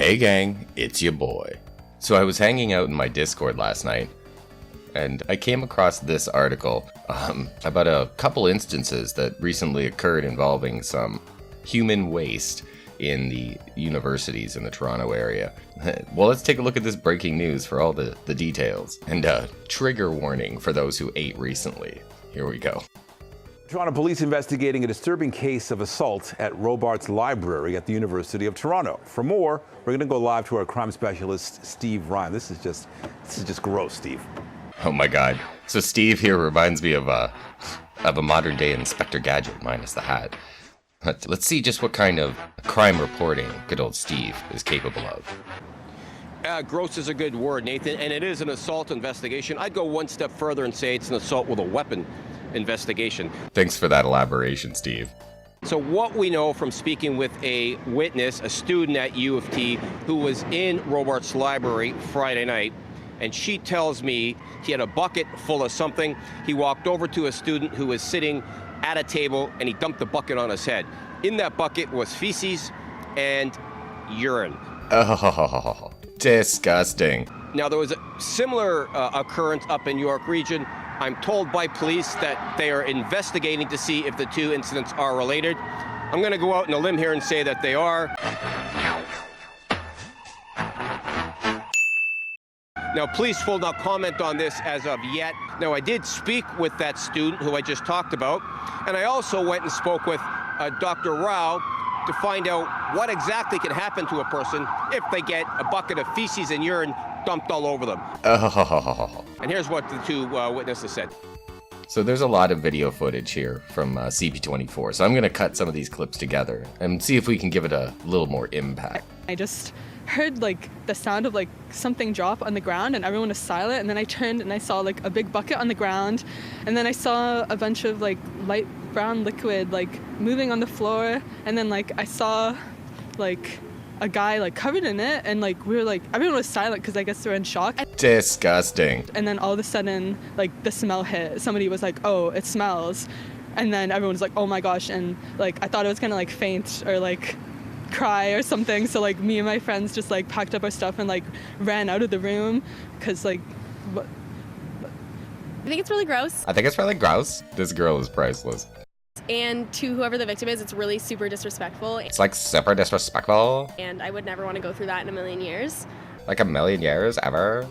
Hey gang, it's your boy. So I was hanging out in my Discord last night, and I came across this article about a couple instances that recently occurred involving some human waste in the universities in the Toronto area. Well, let's take a look at this breaking news for all the details. And trigger warning for those who ate recently. Here we go. Toronto police investigating a disturbing case of assault at Robarts Library at the University of Toronto. For more, we're going to go live to our crime specialist, Steve Ryan. This is just gross, Steve. Oh my god. So Steve here reminds me of a modern day Inspector Gadget minus the hat. Let's see just what kind of crime reporting good old Steve is capable of. Gross is a good word, Nathan, and it is an assault investigation. I'd go one step further and say it's an assault with a weapon investigation. Thanks for that elaboration, Steve. So what we know from speaking with a witness, a student at U of T, who was in Robarts Library Friday night, and she tells me he had a bucket full of something. He walked over to a student who was sitting at a table, and he dumped the bucket on his head. In that bucket was feces and urine. Oh, disgusting. Now, there was a similar occurrence up in York Region. I'm told by police that they are investigating to see if the two incidents are related. I'm going to go out on a limb here and say that they are. Now, police will not comment on this as of yet. Now, I did speak with that student who I just talked about, and I also went and spoke with Dr. Rao to find out what exactly can happen to a person if they get a bucket of feces and urine dumped all over them. Oh. And here's what the two witnesses said. So there's a lot of video footage here from CP24, so I'm going to cut some of these clips together and see if we can give it a little more impact. I just heard like the sound of like something drop on the ground and everyone was silent, and then I turned and I saw like a big bucket on the ground, and then I saw a bunch of like light brown liquid like moving on the floor, and then like I saw like a guy like covered in it, and like we were like, everyone was silent because I guess they were in shock. Disgusting. And then all of a sudden like the smell hit. Somebody was like, oh, it smells, and then everyone was like, oh my gosh, and like I thought I was gonna like faint or like cry or something, so like me and my friends just like packed up our stuff and like ran out of the room because like I think it's really gross. I think it's really gross. This girl is priceless. And to whoever the victim is, it's really super disrespectful. It's like super disrespectful. And I would never want to go through that in a million years. Like a million years ever.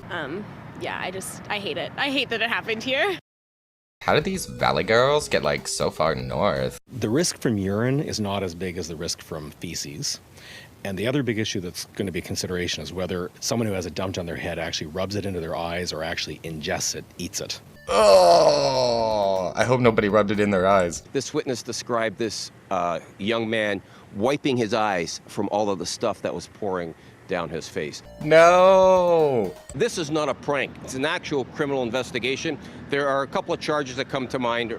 Yeah, I hate it. I hate that it happened here. How did these valley girls get like so far north? The risk from urine is not as big as the risk from feces. And the other big issue that's going to be a consideration is whether someone who has it dumped on their head actually rubs it into their eyes or actually ingests it, eats it. Oh, I hope nobody rubbed it in their eyes. This witness described this young man wiping his eyes from all of the stuff that was pouring down his face. No! This is not a prank. It's an actual criminal investigation. There are a couple of charges that come to mind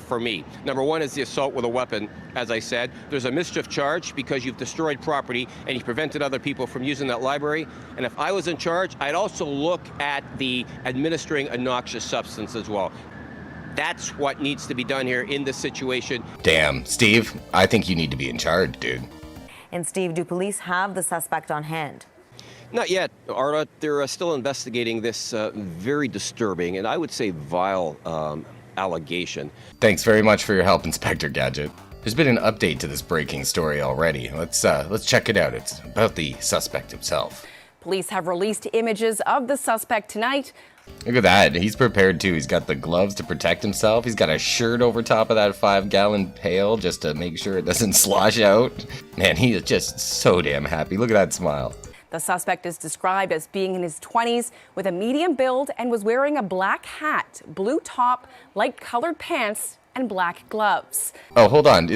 for me. Number one is the assault with a weapon, as I said. There's a mischief charge because you've destroyed property and you prevented other people from using that library. And if I was in charge, I'd also look at the administering a noxious substance as well. That's what needs to be done here in this situation. Damn, Steve, I think you need to be in charge, dude. And Steve, do police have the suspect on hand? Not yet, Arta. They're still investigating this very disturbing and I would say vile allegation. Thanks very much for your help, Inspector Gadget. There's been an update to this breaking story already. Let's check it out. It's about the suspect himself. Police have released images of the suspect tonight. Look at that. He's prepared too. He's got the gloves to protect himself. He's got a shirt over top of that 5-gallon pail just to make sure it doesn't slosh out. Man, he is just so damn happy. Look at that smile. The suspect is described as being in his 20s with a medium build and was wearing a black hat, blue top, light-colored pants, and black gloves. Oh, hold on.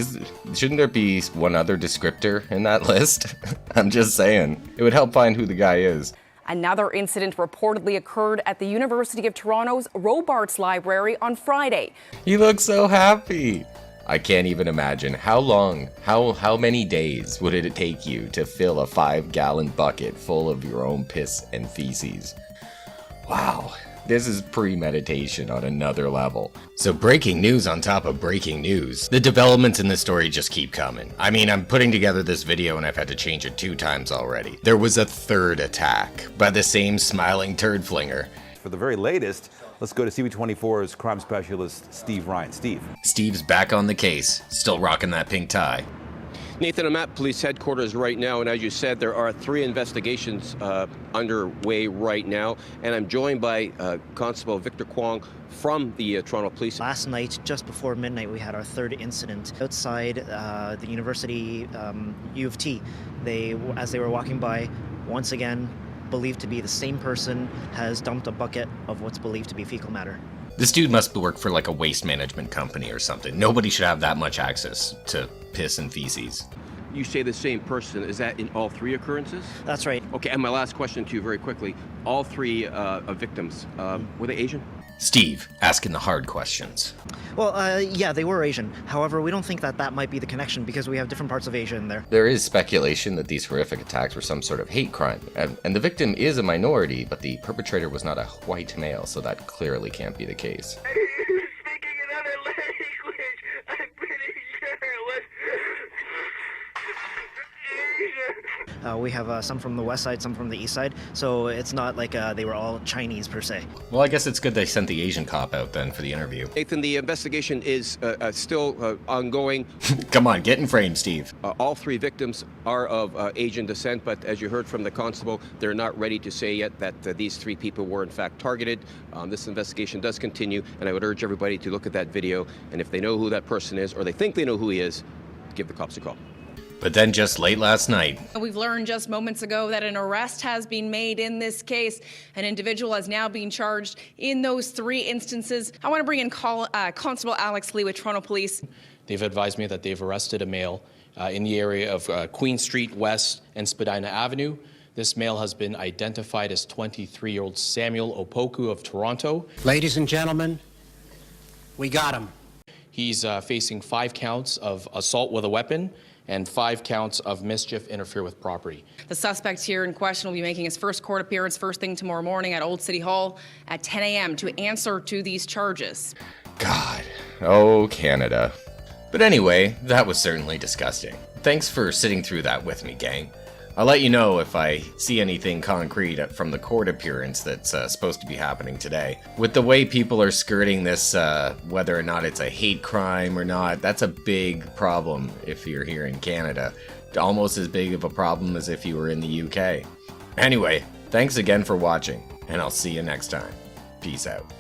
Shouldn't there be one other descriptor in that list? I'm just saying. It would help find who the guy is. Another incident reportedly occurred at the University of Toronto's Robarts Library on Friday. He looks so happy. I can't even imagine how long, how many days would it take you to fill a 5-gallon bucket full of your own piss and feces? Wow, This is premeditation on another level. So breaking news on top of breaking news. The developments in this story just keep coming. I mean, I'm putting together this video and I've had to change it 2 times already. There was a third attack by the same smiling turd flinger. For the very latest, let's go to CB24's crime specialist, Steve Ryan. Steve. Steve's back on the case, still rocking that pink tie. Nathan, I'm at police headquarters right now, and as you said, there are 3 investigations underway right now, and I'm joined by Constable Victor Kwong from the Toronto Police. Last night, just before midnight, we had our 3rd incident outside the University U of T. As they were walking by, once again, believed to be the same person, has dumped a bucket of what's believed to be fecal matter. This dude must work for like a waste management company or something. Nobody should have that much access to piss and feces. You say the same person. Is that in all 3 occurrences? That's right. Okay, and my last question to you very quickly. All 3 victims, were they Asian? Steve, asking the hard questions. Well, yeah, they were Asian. However, we don't think that might be the connection because we have different parts of Asia in there. There is speculation that these horrific attacks were some sort of hate crime, and the victim is a minority, but the perpetrator was not a white male, so that clearly can't be the case. Speaking another language, I'm pretty sure it was Asian. We have some from the west side, some from the east side, so it's not like they were all Chinese per se. Well, I guess it's good they sent the Asian cop out then for the interview. Nathan, the investigation is still ongoing. Come on, get in frame, Steve. All 3 victims are of Asian descent, but as you heard from the constable, they're not ready to say yet that these 3 people were in fact targeted. This investigation does continue, and I would urge everybody to look at that video, and if they know who that person is, or they think they know who he is, give the cops a call. But then just late last night, we've learned just moments ago that an arrest has been made in this case. An individual has now been charged in those 3 instances. I want to bring in Constable Alex Lee with Toronto Police. They've advised me that they've arrested a male in the area of Queen Street West and Spadina Avenue. This male has been identified as 23-year-old Samuel Opoku of Toronto. Ladies and gentlemen, we got him. He's facing 5 counts of assault with a weapon and 5 counts of mischief, interfere with property. The suspect here in question will be making his first court appearance first thing tomorrow morning at Old City Hall at 10 a.m. to answer to these charges. God, oh Canada. But anyway, that was certainly disgusting. Thanks for sitting through that with me, gang. I'll let you know if I see anything concrete from the court appearance that's supposed to be happening today. With the way people are skirting this, whether or not it's a hate crime or not, that's a big problem if you're here in Canada. Almost as big of a problem as if you were in the UK. Anyway, thanks again for watching, and I'll see you next time. Peace out.